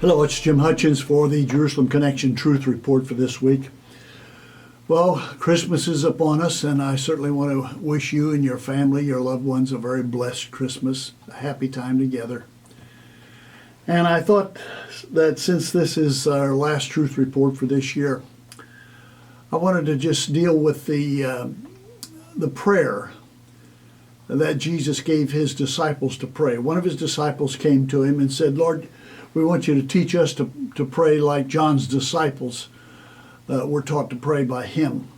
Hello, it's Jim Hutchins for the Jerusalem Connection Truth Report for this week. Well, Christmas is upon us, and I certainly want to wish you and your family, your loved ones, a very blessed Christmas, a happy time together. And I thought that since this is our last Truth Report for this year, I wanted to just deal with the prayer that Jesus gave his disciples to pray. One of his disciples came to him and said, "Lord, we want you to teach us to pray like John's disciples were taught to pray by him."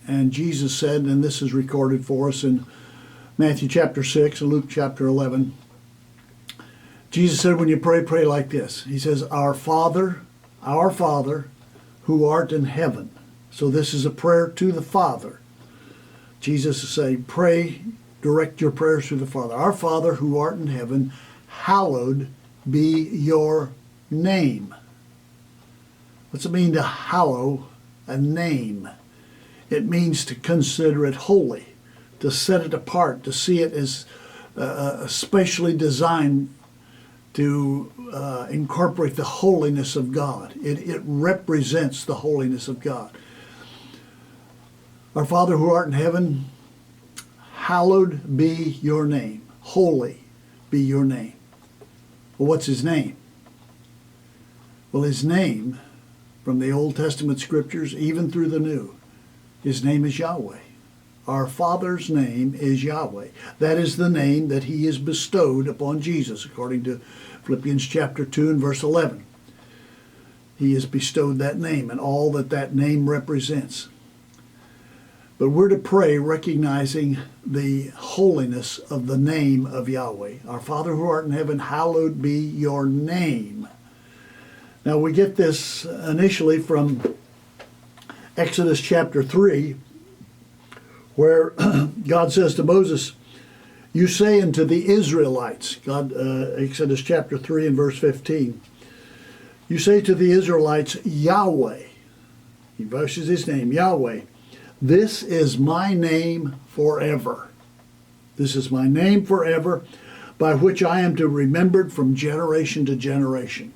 And Jesus said, and this is recorded for us in Matthew chapter 6 and Luke chapter 11, Jesus said, when you pray, pray like this. He says, our Father who art in heaven. So this is a prayer to the Father. Jesus is saying, pray, direct your prayers to the Father. Our Father who art in heaven, hallowed be your name. What's it mean to hallow a name? It means to consider it holy, to set it apart, to see it as specially designed to incorporate the holiness of God. It represents the holiness of God. Our Father who art in heaven, hallowed be your name. Holy be your name. Well, what's his name? Well, his name, from the Old Testament scriptures, even through the New, his name is Yahweh. Our Father's name is Yahweh. That is the name that he has bestowed upon Jesus, according to Philippians chapter 2 and verse 11. He has bestowed that name and all that that name represents. But we're to pray recognizing the holiness of the name of Yahweh. Our Father who art in heaven, hallowed be your name. Now we get this initially from Exodus chapter 3, where God says to Moses, you say unto the Israelites, Exodus chapter 3 and verse 15, you say to the Israelites, Yahweh, he voices his name, Yahweh, this is my name forever. This is my name forever, by which I am to be remembered from generation to generation.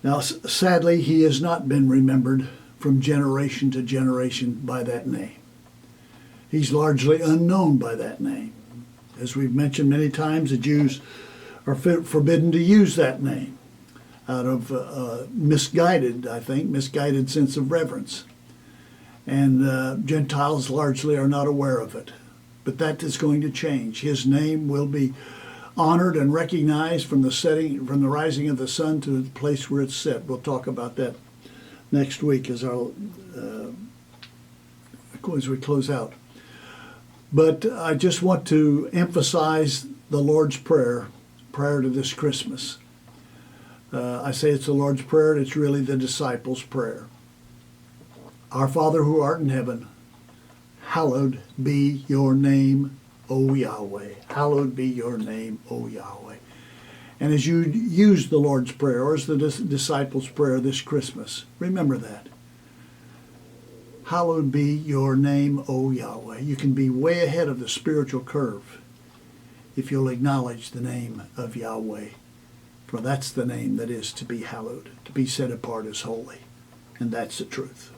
Now, sadly, he has not been remembered from generation to generation by that name. He's largely unknown by that name. As we've mentioned many times, the Jews are forbidden to use that name out of misguided sense of reverence. And Gentiles largely are not aware of it. But that is going to change. His name will be honored and recognized from the rising of the sun to the place where it's set. We'll talk about that next week as we close out. But I just want to emphasize the Lord's Prayer prior to this Christmas. I say it's the Lord's Prayer, and it's really the disciples' prayer. Our Father who art in heaven, hallowed be your name, O Yahweh. Hallowed be your name, O Yahweh. And as you use the Lord's Prayer, or as the disciples' prayer this Christmas, remember that. Hallowed be your name, O Yahweh. You can be way ahead of the spiritual curve if you'll acknowledge the name of Yahweh. For that's the name that is to be hallowed, to be set apart as holy. And that's the truth.